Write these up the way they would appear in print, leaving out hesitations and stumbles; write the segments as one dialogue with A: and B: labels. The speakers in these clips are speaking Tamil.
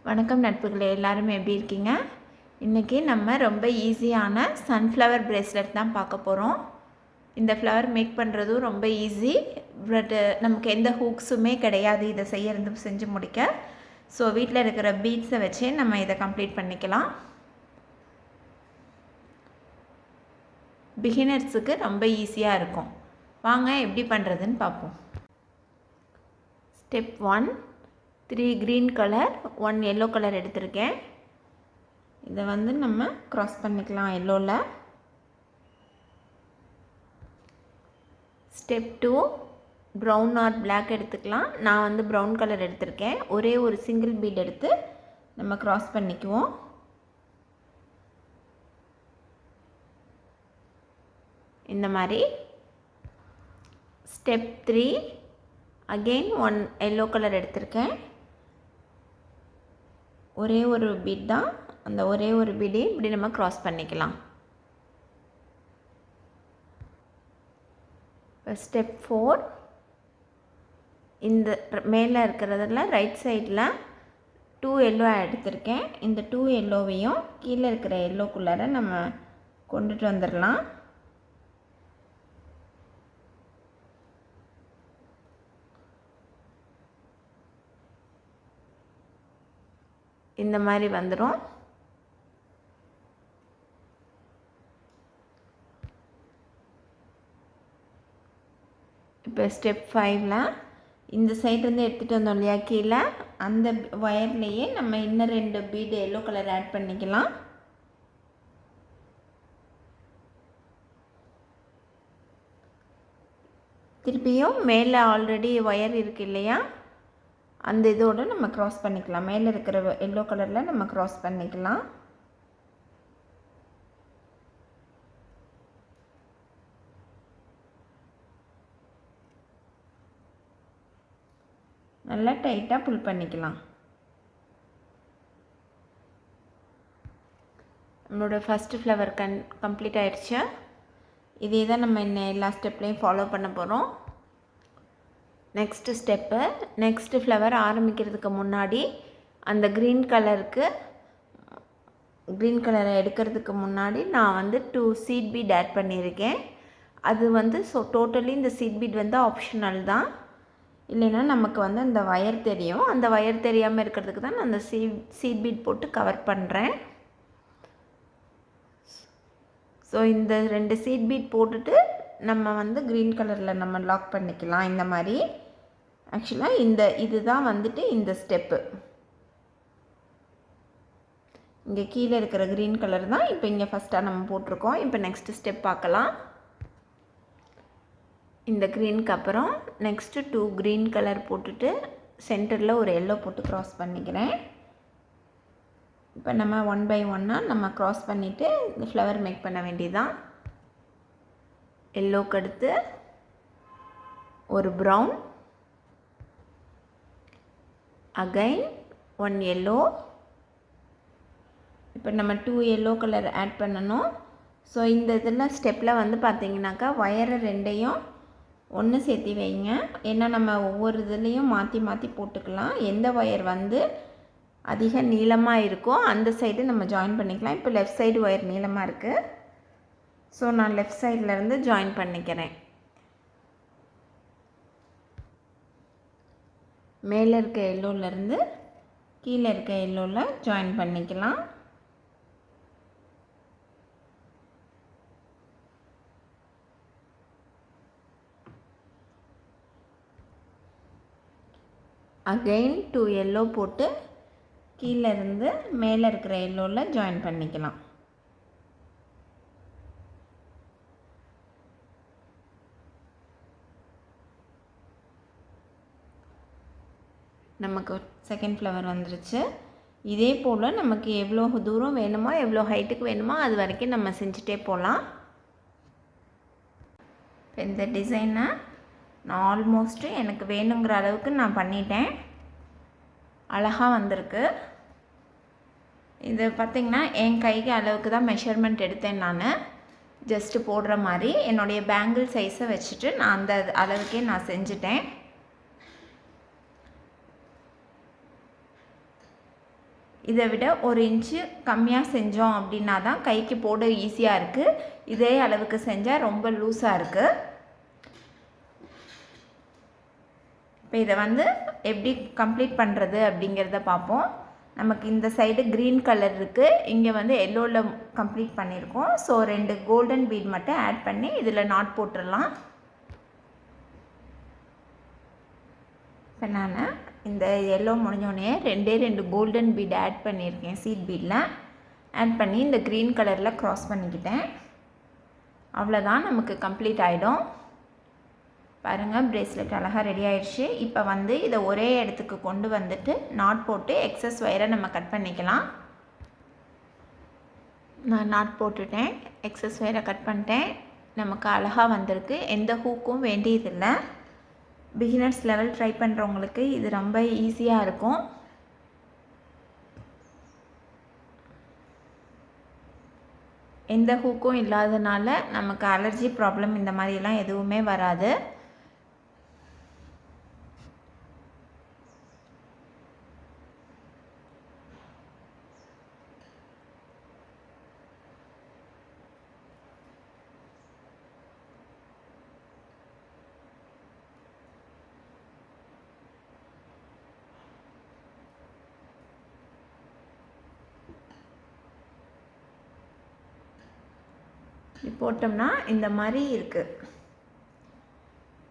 A: வணக்கம் நட்புகளே, எல்லாரும் எப்படி இருக்கீங்க? இன்றைக்கி நம்ம ரொம்ப ஈஸியான சன்ஃப்ளவர் பிரேஸ்லெட் தான் பார்க்க போகிறோம். இந்த ஃப்ளவர் மேக் பண்ணுறதும் ரொம்ப ஈஸி. பட் நமக்கு எந்த ஹூக்ஸுமே கிடையாது இதை செஞ்சு முடிக்க. ஸோ வீட்டில் இருக்கிற பீட்ஸை வச்சே நம்ம இதை கம்ப்ளீட் பண்ணிக்கலாம். பிகினர்ஸுக்கு ரொம்ப ஈஸியாக இருக்கும். வாங்க எப்படி பண்ணுறதுன்னு பார்ப்போம். Step 1, 3 green colour, 1 yellow colour எடுத்திருக்கேன். இதை நம்ம க்ராஸ் பண்ணிக்கலாம் எல்லோவில். ஸ்டெப் 2, ப்ரௌன் ஆர் பிளாக் எடுத்துக்கலாம். நான் ப்ரௌன் கலர் எடுத்திருக்கேன். ஒரே ஒரு சிங்கிள் பீட் எடுத்து நம்ம க்ராஸ் பண்ணிக்குவோம். இந்த மாதிரி. ஸ்டெப் 3, அகெயின் 1 yellow கலர் எடுத்திருக்கேன். ஒரே ஒரு பீட் தான், அந்த ஒரே ஒரு பீடே இப்படி நம்ம க்ராஸ் பண்ணிக்கலாம். இப்போ ஸ்டெப் 4, இந்த மேலே இருக்கிறதுல ரைட் சைடில் 2 yellow எடுத்திருக்கேன். இந்த 2 yellowவையும் கீழே இருக்கிற yellowக்குள்ளார நம்ம கொண்டுட்டு வந்துடலாம். இந்த மாதிரி வந்துடும். இப்போ ஸ்டெப் 5ல் இந்த சைட்லேருந்து எடுத்துகிட்டு வந்தோம் இல்லையா கீழே, அந்த ஒயர்லேயே நம்ம இன்னும் 2 பீடு எல்லோ கலர் ஆட் பண்ணிக்கலாம். திருப்பியும் மேலே ஆல்ரெடி ஒயர் இருக்குது இல்லையா, அந்த இதோடு நம்ம க்ராஸ் பண்ணிக்கலாம். மேலே இருக்கிற எல்லோ கலரில் நம்ம க்ராஸ் பண்ணிக்கலாம். நல்லா டைட்டாக புல் பண்ணிக்கலாம். நம்மளோட ஃபஸ்ட்டு ஃப்ளவர் கம்ப்ளீட் ஆகிடுச்சு. இதே தான் நம்ம இன்னும் எல்லா ஸ்டெப்லேயும் ஃபாலோ பண்ண போகிறோம். நெக்ஸ்ட்டு ஸ்டெப்பு, நெக்ஸ்ட்டு ஃப்ளவர் ஆரம்பிக்கிறதுக்கு முன்னாடி அந்த க்ரீன் கலரை எடுக்கிறதுக்கு முன்னாடி நான் 2 சீட் பீட் ஆட் பண்ணியிருக்கேன். அது ஸோ டோட்டலி இந்த சீட் பீட் ஆப்ஷனல் தான். இல்லைன்னா நமக்கு அந்த வயர் தெரியும். அந்த வயர் தெரியாமல் இருக்கிறதுக்கு தான் நான் அந்த சீட் பீட் போட்டு கவர் பண்ணுறேன். ஸோ இந்த 2 சீட் பீட் போட்டுட்டு நம்ம க்ரீன் கலரில் நம்ம லாக் பண்ணிக்கலாம். இந்த மாதிரி ஆக்சுவலாக இதுதான் இந்த ஸ்டெப்பு. இங்கே கீழே இருக்கிற க்ரீன் கலர் தான் இப்போ இங்கே ஃபஸ்ட்டாக நம்ம போட்டிருக்கோம். இப்போ நெக்ஸ்ட்டு ஸ்டெப் பார்க்கலாம். இந்த க்ரீனுக்கு அப்புறம் நெக்ஸ்ட்டு 2 க்ரீன் கலர் போட்டுட்டு சென்டரில் ஒரு எல்லோ போட்டு க்ராஸ் பண்ணிக்கிறேன். இப்போ நம்ம 1 by 1 நம்ம க்ராஸ் பண்ணிவிட்டு இந்த ஃப்ளவர் மேக் பண்ண வேண்டியதுதான். எல்லோக்கு அடுத்து ஒரு ப்ரௌன், அகைன் 1 yellow. இப்போ நம்ம 2 yellow கலர் ஆட் பண்ணணும். ஸோ இந்த இதில் ஸ்டெப்பில் பார்த்தீங்கன்னாக்கா ஒயரை 2ஐயும் ஒன்று சேர்த்தி வைங்க. ஏன்னா நம்ம ஒவ்வொரு இதுலேயும் மாற்றி மாற்றி போட்டுக்கலாம். எந்த ஒயர் அதிக நீளமாக இருக்கோ அந்த சைடு நம்ம ஜாயின் பண்ணிக்கலாம். இப்போ லெஃப்ட் சைடு ஒயர் நீளமாக இருக்குது. ஸோ நான் லெஃப்ட் சைட்லேருந்து ஜாயின் பண்ணிக்கிறேன். மேலே இருக்க எல்லோவிலேருந்து கீழே இருக்க எல்லோவில் ஜாயின் பண்ணிக்கலாம். அகைன் 2 yellow போட்டு கீழே இருந்து மேலே இருக்கிற எல்லோவில் ஜாயின் பண்ணிக்கலாம். நமக்கு செகண்ட் ஃப்ளவர் வந்துருச்சு. இதே போல் நமக்கு எவ்வளோ தூரம் வேணுமோ, எவ்வளோ ஹைட்டுக்கு வேணுமோ அது வரைக்கும் நம்ம செஞ்சுட்டே போகலாம். இப்போ இந்த டிசைனை நான் ஆல்மோஸ்ட்டு எனக்கு வேணுங்கிற அளவுக்கு நான் பண்ணிட்டேன். அழகாக வந்திருக்கு. இது பார்த்திங்கன்னா என் கைக்கு அளவுக்கு தான் மெஷர்மெண்ட் எடுத்தேன். நான் ஜஸ்ட்டு போடுற மாதிரி என்னுடைய பேங்கிள் சைஸை வச்சுட்டு நான் அந்த அளவுக்கே நான் செஞ்சுட்டேன். இதை விட 1 இன்ச்சு கம்மியாக செஞ்சோம் அப்படின்னா தான் கைக்கு போட ஈஸியாக இருக்குது. இதே அளவுக்கு செஞ்சால் ரொம்ப லூஸாக இருக்குது. இப்போ இதை வந்து எப்படி கம்ப்ளீட் பண்ணுறது அப்படிங்கிறத பார்ப்போம். நமக்கு இந்த சைடு க்ரீன் கலர் இருக்குது, இங்கே வந்து எல்லோவில் கம்ப்ளீட் பண்ணியிருக்கோம். ஸோ 2 கோல்டன் பீட் மட்டும் ஆட் பண்ணி இதில் நாட் போட்டுடலாம். இப்போ நான் இந்த எல்லோ முடிஞ்சோடனே 2 கோல்டன் பீட் ஆட் பண்ணியிருக்கேன். சீட் பீடில் ஆட் பண்ணி இந்த க்ரீன் கலரில் க்ராஸ் பண்ணிக்கிட்டேன். அவ்வளோதான், நமக்கு கம்ப்ளீட் ஆகிடும். பாருங்கள், பிரேஸ்லெட் அழகாக ரெடி ஆயிடுச்சு. இப்போ வந்து இதை ஒரே இடத்துக்கு கொண்டு வந்துட்டு நாட் போட்டு எக்ஸஸ் ஒயரை நம்ம கட் பண்ணிக்கலாம். நான் நாட் போட்டுட்டேன், எக்ஸஸ் ஒயரை கட் பண்ணிட்டேன். நமக்கு அழகாக வந்திருக்கு. எந்த ஹூக்கும் வேண்டியதில்லை. பிகினர்ஸ் லெவல் ட்ரை பண்ணுறவங்களுக்கு இது ரொம்ப ஈஸியாக இருக்கும். எந்த ஹூக்கும் இல்லாதனால நமக்கு அலர்ஜி ப்ராப்ளம் இந்த மாதிரிலாம் எதுவுமே வராது. போட்டோம்னா இந்த மாதிரி இருக்குது.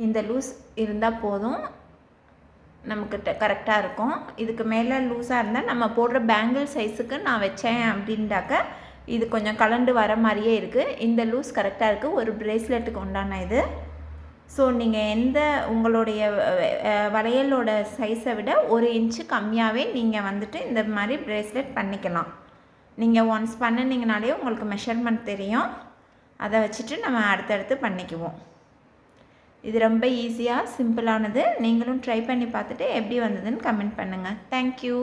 A: இந்த லூஸ் இருந்தால் போதும், நமக்கு கரெக்டாக இருக்கும். இதுக்கு மேலே லூஸாக இருந்தால் நம்ம போடுற பேங்கிள் சைஸுக்கு நான் வச்சேன் அப்படின்டாக்க இது கொஞ்சம் கலண்டு வர மாதிரியே இருக்குது. இந்த லூஸ் கரெக்டாக இருக்குது ஒரு பிரேஸ்லெட்டுக்கு உண்டான இது. ஸோ நீங்கள் உங்களுடைய வளையலோட சைஸை விட 1 இன்ச்சு கம்மியாகவே நீங்கள் வந்துட்டு இந்த மாதிரி பிரேஸ்லெட் பண்ணிக்கலாம். நீங்கள் ஒன்ஸ் பண்ணினீங்கனாலே உங்களுக்கு மெஷர்மெண்ட் தெரியும். அதை வச்சுட்டு நம்ம அடுத்தடுத்து பண்ணிக்குவோம். இது ரொம்ப ஈஸியாக சிம்பிளானது. நீங்களும் ட்ரை பண்ணி பார்த்துட்டு எப்படி வந்ததுன்னு கமெண்ட் பண்ணுங்கள். தேங்க்யூ.